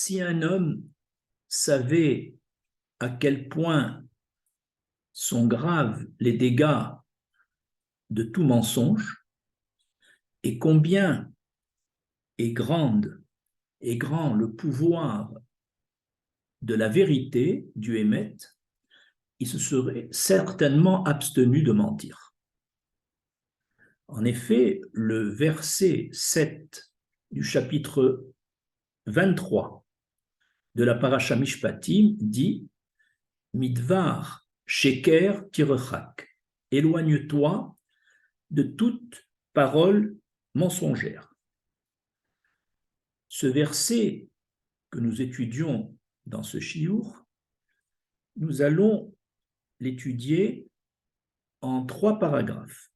Si un homme savait à quel point sont graves les dégâts de tout mensonge et combien est grand le pouvoir de la vérité, du Hémet, il se serait certainement abstenu de mentir. En effet, le verset 7 du chapitre 23 de la Parasha Mishpatim dit « Midvar sheker tirechak » éloigne-toi de toute parole mensongère. Ce verset que nous étudions dans ce chiour, nous allons l'étudier en 3 paragraphes.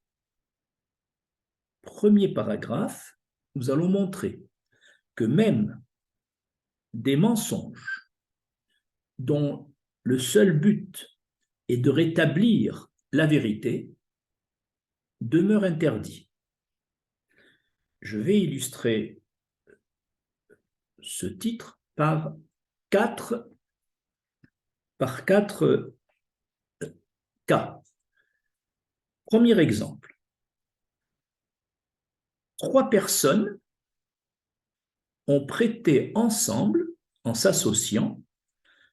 Premier paragraphe, nous allons montrer que même des mensonges dont le seul but est de rétablir la vérité demeurent interdits. Je vais illustrer ce titre par quatre cas. Premier exemple. 3 personnes ont prêté ensemble, en s'associant,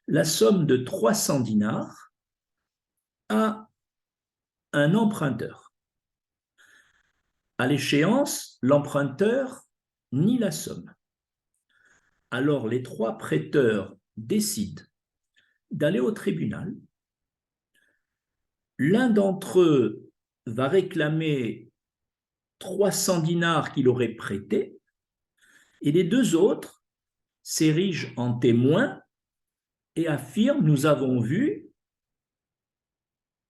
la somme de 300 dinars à un emprunteur. À l'échéance, l'emprunteur nie la somme. Alors les 3 prêteurs décident d'aller au tribunal. L'un d'entre eux va réclamer 300 dinars qu'il aurait prêtés et les 2 autres s'érigent en témoins et affirment « Nous avons vu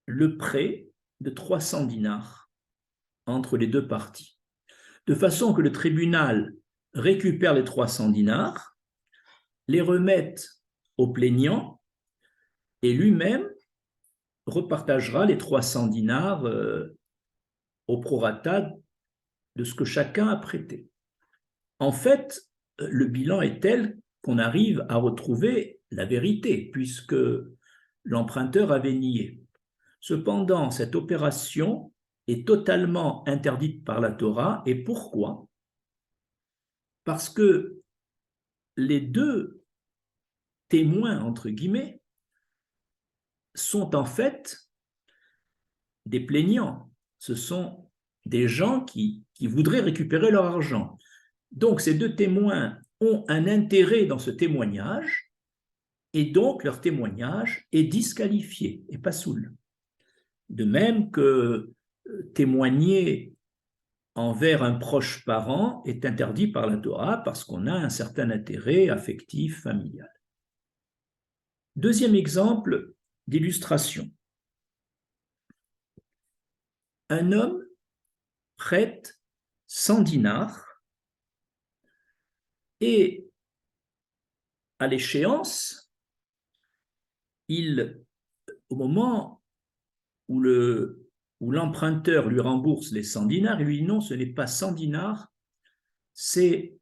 le prêt de 300 dinars entre les 2 parties. » De façon que le tribunal récupère les 300 dinars, les remette au plaignant et lui-même repartagera les 300 dinars au prorata de ce que chacun a prêté. En fait, le bilan est tel qu'on arrive à retrouver la vérité, puisque l'emprunteur avait nié. Cependant, cette opération est totalement interdite par la Torah. Et pourquoi? Parce que les 2 témoins, entre guillemets, sont en fait des plaignants. Ce sont des gens qui voudraient récupérer leur argent. Donc, ces 2 témoins ont un intérêt dans ce témoignage et donc leur témoignage est disqualifié et pas soul. De même que témoigner envers un proche parent est interdit par la Torah parce qu'on a un certain intérêt affectif, familial. Deuxième exemple d'illustration. Un homme prête 100 dinars et à l'échéance, au moment où l'emprunteur lui rembourse les 100 dinars, il lui dit non, ce n'est pas 100 dinars, c'est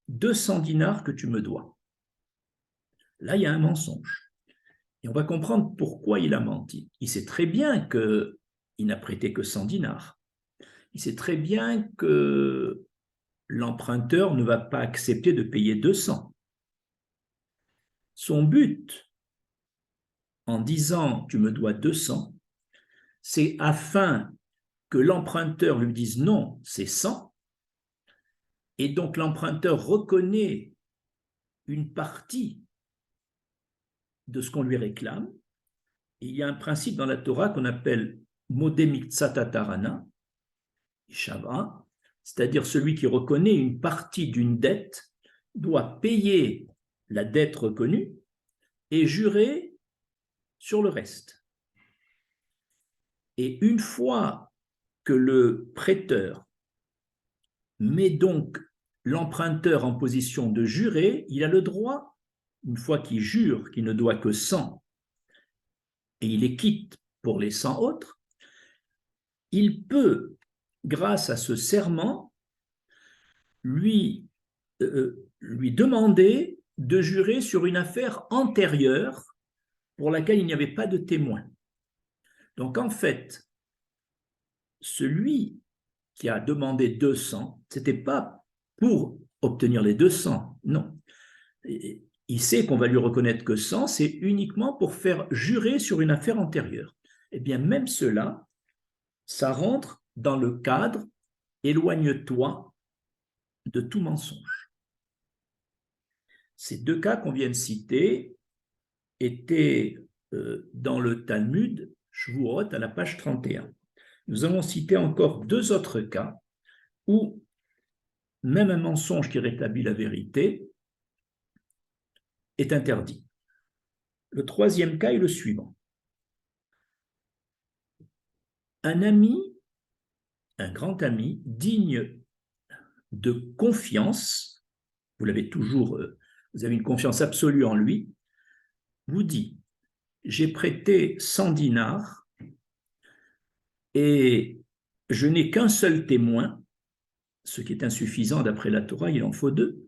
200 dinars que tu me dois. Là, il y a un mensonge. Et on va comprendre pourquoi il a menti. Il sait très bien qu'il n'a prêté que 100 dinars. Il sait très bien que l'emprunteur ne va pas accepter de payer 200. Son but, en disant « tu me dois 200 », c'est afin que l'emprunteur lui dise « non, c'est 100 », et donc l'emprunteur reconnaît une partie de ce qu'on lui réclame. Et il y a un principe dans la Torah qu'on appelle « modé miktsat tarana », c'est-à-dire celui qui reconnaît une partie d'une dette doit payer la dette reconnue et jurer sur le reste. Et une fois que le prêteur met donc l'emprunteur en position de jurer, il a le droit, une fois qu'il jure qu'il ne doit que 100 et il est quitte pour les 100 autres, il peut, grâce à ce serment, lui demander de jurer sur une affaire antérieure pour laquelle il n'y avait pas de témoin. Donc en fait, celui qui a demandé 200, ce n'était pas pour obtenir les 200, non. Il sait qu'on va lui reconnaître que 100, c'est uniquement pour faire jurer sur une affaire antérieure. Eh bien, même cela, ça rentre dans le cadre « éloigne-toi de tout mensonge ». Ces deux cas qu'on vient de citer étaient dans le Talmud, Shvuot, à la page 31. Nous avons cité encore deux autres cas où même un mensonge qui rétablit la vérité est interdit. Le troisième cas est le suivant. Un ami, un grand ami, digne de confiance, vous l'avez toujours, vous avez une confiance absolue en lui, vous dit, j'ai prêté 100 dinars et je n'ai qu'un seul témoin, ce qui est insuffisant d'après la Torah, il en faut deux,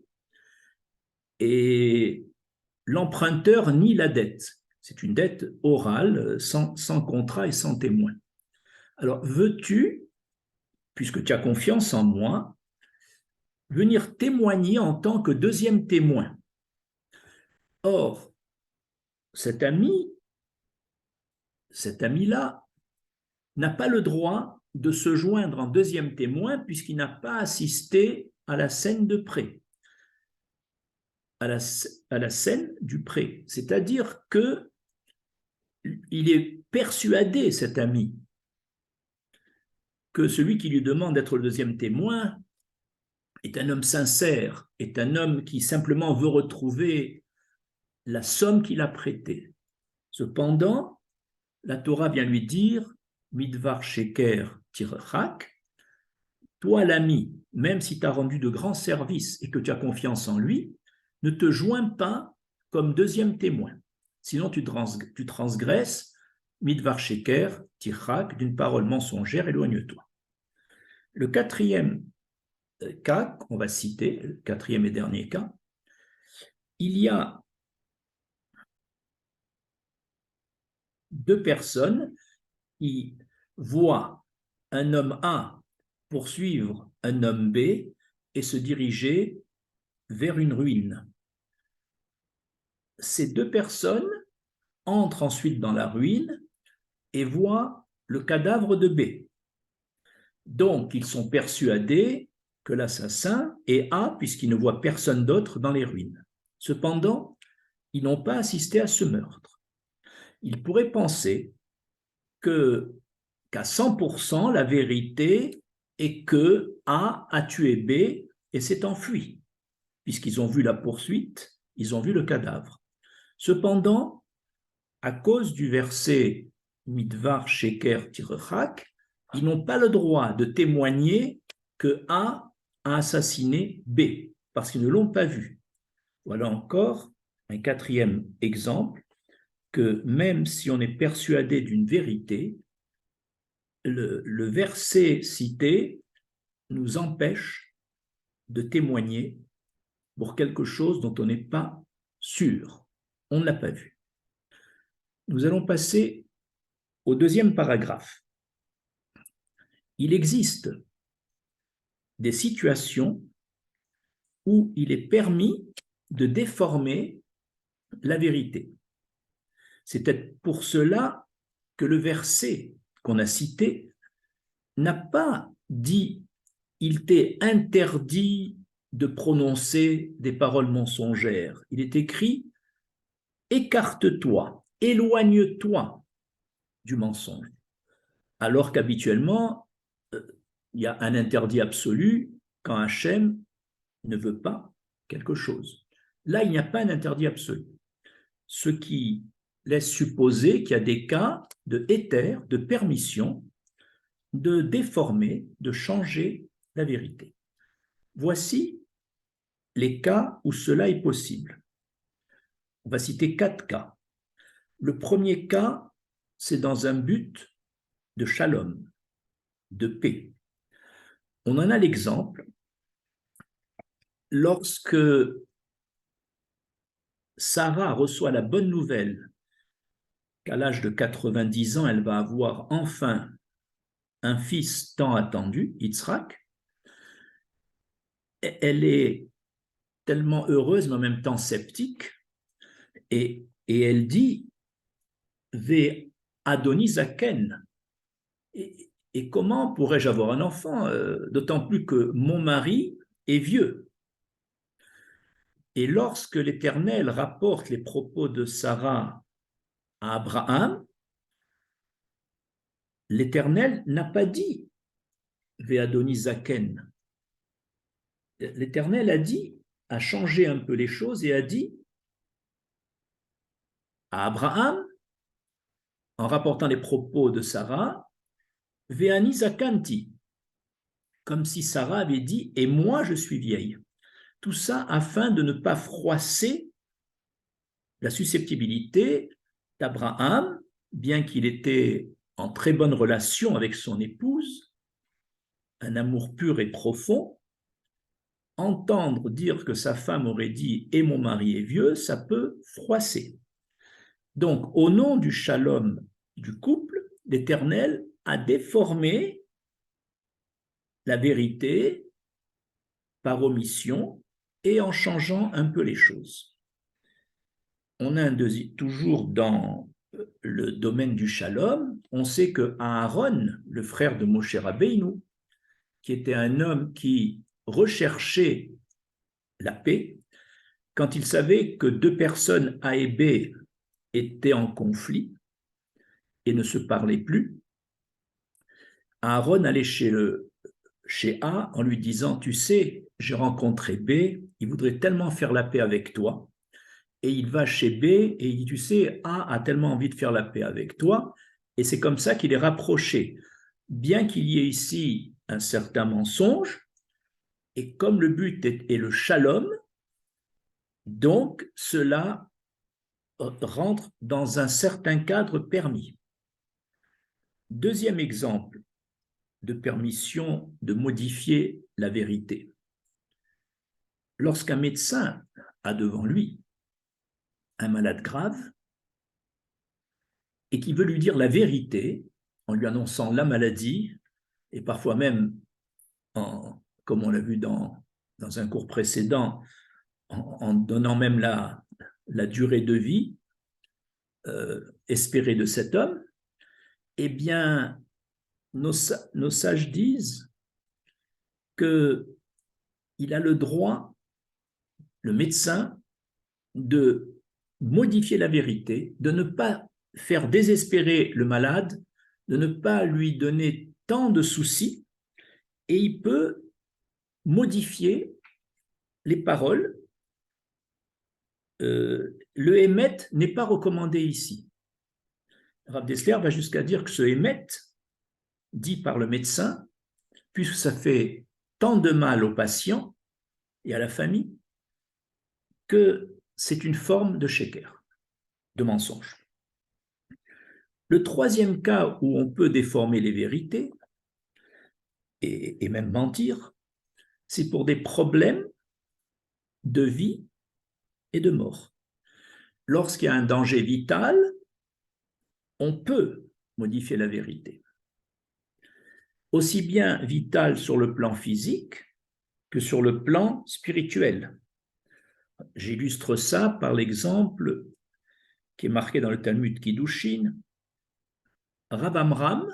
et l'emprunteur nie la dette. C'est une dette orale, sans contrat et sans témoin. Alors, veux-tu, puisque tu as confiance en moi, venir témoigner en tant que deuxième témoin? Or, cet ami-là n'a pas le droit de se joindre en deuxième témoin puisqu'il n'a pas assisté à la scène de prêt, à la scène du prêt. C'est-à-dire que il est persuadé, cet ami, que celui qui lui demande d'être le deuxième témoin est un homme sincère, est un homme qui simplement veut retrouver la somme qu'il a prêtée. Cependant, la Torah vient lui dire « Midvar sheker tirchak » toi l'ami, même si tu as rendu de grands services et que tu as confiance en lui, ne te joins pas comme deuxième témoin. Sinon, tu transgresses Midvar sheker tirchak, d'une parole mensongère, éloigne-toi. Le quatrième cas qu'on va citer, le quatrième et dernier cas, il y a deux personnes qui voient un homme A poursuivre un homme B et se diriger vers une ruine. Ces deux personnes entrent ensuite dans la ruine et voient le cadavre de B. Donc, ils sont persuadés que l'assassin est A puisqu'ils ne voient personne d'autre dans les ruines. Cependant, ils n'ont pas assisté à ce meurtre. Ils pourraient penser qu'à 100%, la vérité est que A tué B et s'est enfui, puisqu'ils ont vu la poursuite, ils ont vu le cadavre. Cependant, à cause du verset Midvar Sheker Tirechak, ils n'ont pas le droit de témoigner que A assassiné B, parce qu'ils ne l'ont pas vu. Voilà encore un quatrième exemple que même si on est persuadé d'une vérité, le verset cité nous empêche de témoigner pour quelque chose dont on n'est pas sûr. On ne l'a pas vu. Nous allons passer au deuxième paragraphe. Il existe des situations où il est permis de déformer la vérité. C'est peut-être pour cela que le verset qu'on a cité n'a pas dit « il t'est interdit de prononcer des paroles mensongères ». Il est écrit « écarte-toi, éloigne-toi du mensonge ». Alors qu'habituellement, il y a un interdit absolu quand Hachem ne veut pas quelque chose. Là, il n'y a pas un interdit absolu. Ce qui laisse supposer qu'il y a des cas de éther, de permission, de déformer, de changer la vérité. Voici les cas où cela est possible. On va citer 4 cas. Le premier cas, c'est dans un but de shalom, de paix. On en a l'exemple lorsque Sarah reçoit la bonne nouvelle qu'à l'âge de 90 ans, elle va avoir enfin un fils tant attendu, Yitzhak, elle est tellement heureuse, mais en même temps sceptique, et elle dit Ve Adonizaken. Et comment pourrais-je avoir un enfant, d'autant plus que mon mari est vieux. Et lorsque l'Éternel rapporte les propos de Sarah à Abraham, l'Éternel n'a pas dit Ve Adonizaken. L'Éternel a changé un peu les choses et a dit à Abraham, en rapportant les propos de Sarah, Ve'ani zakanti, comme si Sarah avait dit, et moi je suis vieille. Tout ça afin de ne pas froisser la susceptibilité d'Abraham, bien qu'il était en très bonne relation avec son épouse, un amour pur et profond, entendre dire que sa femme aurait dit « et mon mari est vieux », ça peut froisser. Donc, au nom du shalom du couple, l'Éternel a déformé la vérité par omission et en changeant un peu les choses. On a toujours dans le domaine du shalom, on sait que Aaron, le frère de Moshe Rabbeinu, qui était un homme qui recherchait la paix, quand il savait que deux personnes A et B étaient en conflit et ne se parlaient plus, Aaron allait chez A en lui disant « Tu sais, j'ai rencontré B, il voudrait tellement faire la paix avec toi. » Et il va chez B et il dit « Tu sais, A a tellement envie de faire la paix avec toi. » Et c'est comme ça qu'il est rapproché. Bien qu'il y ait ici un certain mensonge, et comme le but est le shalom, donc cela rentre dans un certain cadre permis. Deuxième exemple de permission de modifier la vérité. Lorsqu'un médecin a devant lui un malade grave et qui veut lui dire la vérité en lui annonçant la maladie et parfois même, comme on l'a vu dans un cours précédent, en donnant même la durée de vie espérée de cet homme, eh bien, nos sages disent qu'il a le droit, le médecin, de modifier la vérité, de ne pas faire désespérer le malade, de ne pas lui donner tant de soucis, et il peut modifier les paroles. Le émet n'est pas recommandé ici. Rav Dessler va jusqu'à dire que ce émet, dit par le médecin, puisque ça fait tant de mal aux patients et à la famille, que c'est une forme de sheker, de mensonge. Le troisième cas où on peut déformer les vérités et même mentir, c'est pour des problèmes de vie et de mort. Lorsqu'il y a un danger vital, on peut modifier la vérité. Aussi bien vital sur le plan physique que sur le plan spirituel. J'illustre ça par l'exemple qui est marqué dans le Talmud Kiddushin. Rav Amram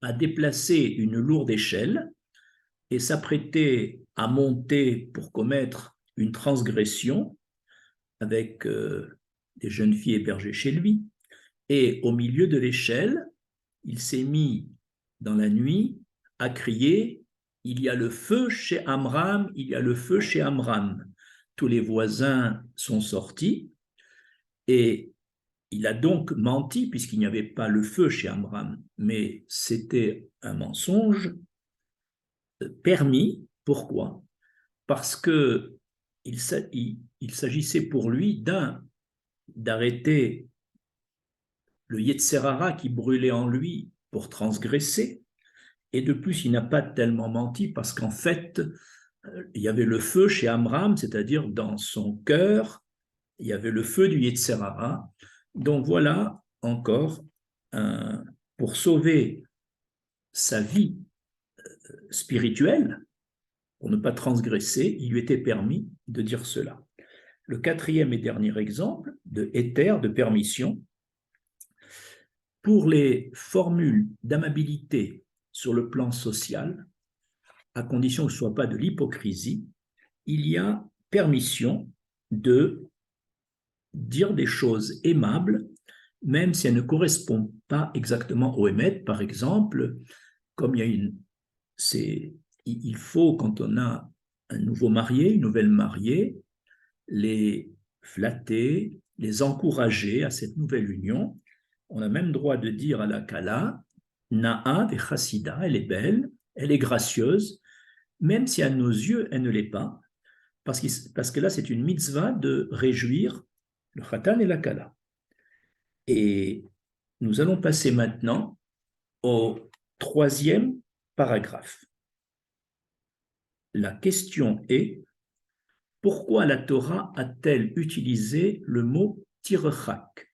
a déplacé une lourde échelle et s'apprêtait à monter pour commettre une transgression avec des jeunes filles hébergées chez lui. Et au milieu de l'échelle, il s'est mis dans la nuit à crier « Il y a le feu chez Amram, il y a le feu chez Amram ». Tous les voisins sont sortis et il a donc menti puisqu'il n'y avait pas le feu chez Amram, mais c'était un mensonge permis. Pourquoi? Parce qu'il s'agissait pour lui d'arrêter le Yetzer Hara qui brûlait en lui pour transgresser, et de plus, il n'a pas tellement menti parce qu'en fait, il y avait le feu chez Amram, c'est-à-dire dans son cœur, il y avait le feu du Yetzer Hara. Donc voilà encore, pour sauver sa vie spirituelle, pour ne pas transgresser, il lui était permis de dire cela. Le quatrième et dernier exemple de éther, de permission, pour les formules d'amabilité sur le plan social, à condition que ce ne soit pas de l'hypocrisie, il y a permission de dire des choses aimables, même si elles ne correspondent pas exactement au émet. Par exemple, comme il y a il faut, quand on a un nouveau marié, une nouvelle mariée, les flatter, les encourager à cette nouvelle union. On a même droit de dire à la Kala, Na'a ve Chassida, elle est belle, elle est gracieuse, même si à nos yeux, elle ne l'est pas, parce que là, c'est une mitzvah de réjouir le Khatan et la Kala. Et nous allons passer maintenant au troisième paragraphe. La question est, pourquoi la Torah a-t-elle utilisé le mot tirchak,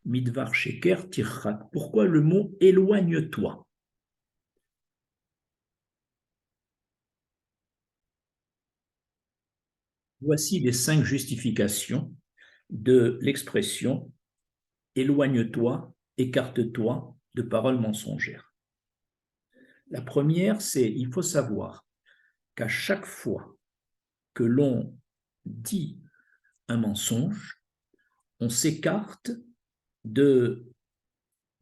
midvar sheker tirchak? Pourquoi le mot éloigne-toi? Voici les 5 justifications de l'expression éloigne-toi, écarte-toi de paroles mensongères. La première, c'est il faut savoir qu'à chaque fois que l'on dit un mensonge, on s'écarte de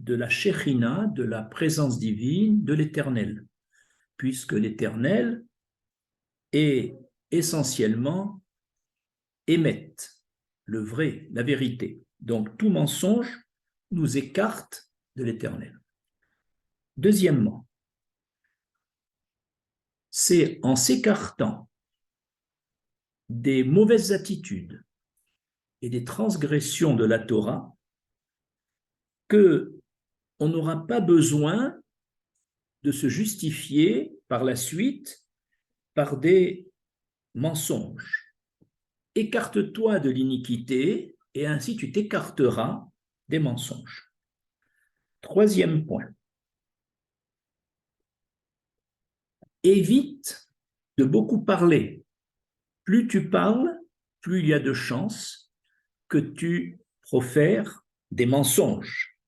la Shekhinah, de la présence divine, de l'Éternel, puisque l'Éternel est essentiellement émet, le vrai, la vérité. Donc tout mensonge nous écarte de l'Éternel. Deuxièmement, c'est en s'écartant des mauvaises attitudes et des transgressions de la Torah que on n'aura pas besoin de se justifier par la suite par des mensonges. Écarte-toi de l'iniquité et ainsi tu t'écarteras des mensonges. Troisième point, évite de beaucoup parler. Plus tu parles, plus il y a de chances que tu profères des mensonges.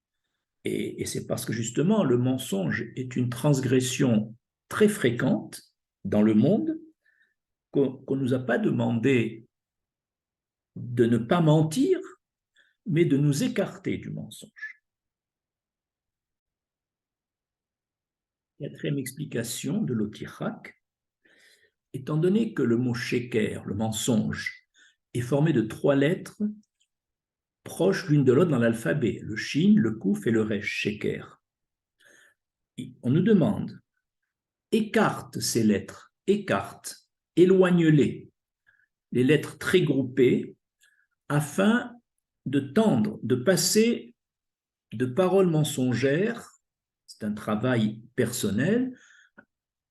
Et c'est parce que justement le mensonge est une transgression très fréquente dans le monde qu'on ne nous a pas demandé de ne pas mentir, mais de nous écarter du mensonge. Quatrième explication de l'Otirak, étant donné que le mot sheker, le mensonge, est formé de 3 lettres proches l'une de l'autre dans l'alphabet, le shin, le kouf et le resh, sheker. On nous demande, écarte ces lettres, écarte, éloigne-les, les lettres très groupées, afin de tendre, de passer de paroles mensongères, c'est un travail personnel,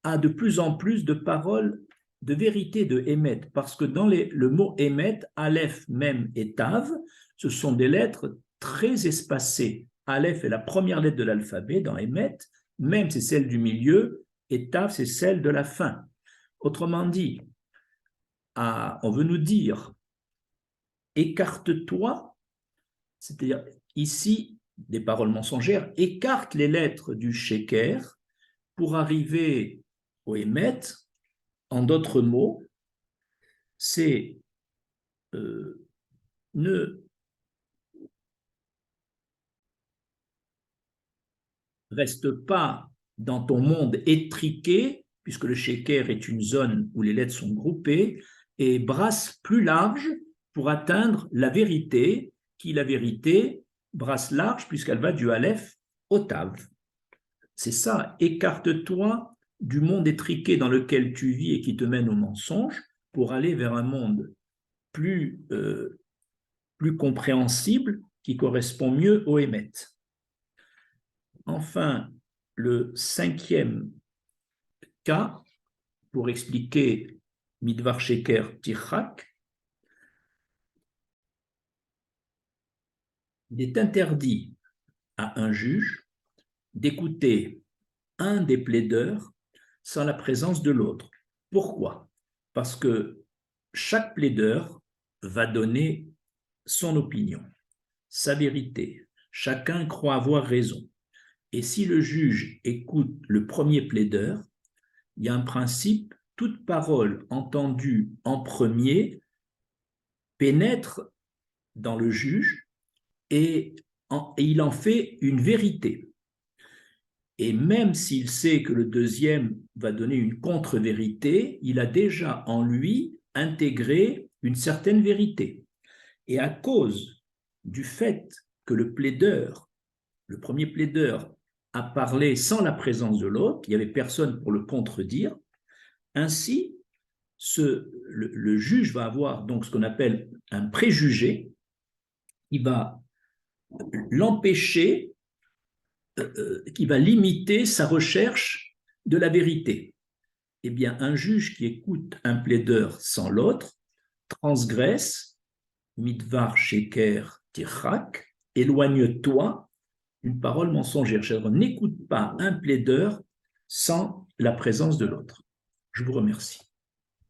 à de plus en plus de paroles de vérité, de émet, parce que dans le mot émet, aleph, même et tav, ce sont des lettres très espacées. Aleph est la première lettre de l'alphabet dans émet, même c'est celle du milieu, et tav c'est celle de la fin. Autrement dit, on veut nous dire, écarte-toi, c'est-à-dire ici, des paroles mensongères, écarte les lettres du sheker pour arriver au émet. En d'autres mots, c'est ne reste pas dans ton monde étriqué, puisque le sheker est une zone où les lettres sont groupées, et brasse plus large pour atteindre la vérité, qui la vérité brasse large puisqu'elle va du aleph au tav. C'est ça, écarte-toi du monde étriqué dans lequel tu vis et qui te mène au mensonge pour aller vers un monde plus compréhensible qui correspond mieux au émet. Enfin, le 5e cas pour expliquer midvar sheker tirchak. Il est interdit à un juge d'écouter un des plaideurs sans la présence de l'autre. Pourquoi? Parce que chaque plaideur va donner son opinion, sa vérité. Chacun croit avoir raison. Et si le juge écoute le premier plaideur, il y a un principe, toute parole entendue en premier pénètre dans le juge et il en fait une vérité. Et même s'il sait que le deuxième va donner une contre-vérité, il a déjà en lui intégré une certaine vérité. Et à cause du fait que le plaideur, le premier plaideur, a parlé sans la présence de l'autre, il n'y avait personne pour le contredire, ainsi, le juge va avoir donc ce qu'on appelle un préjugé, qui va l'empêcher, qui va limiter sa recherche de la vérité. Eh bien, un juge qui écoute un plaideur sans l'autre transgresse midvar sheker tirchak, éloigne-toi une parole mensongère. C'est-à-dire, n'écoute pas un plaideur sans la présence de l'autre. Je vous remercie.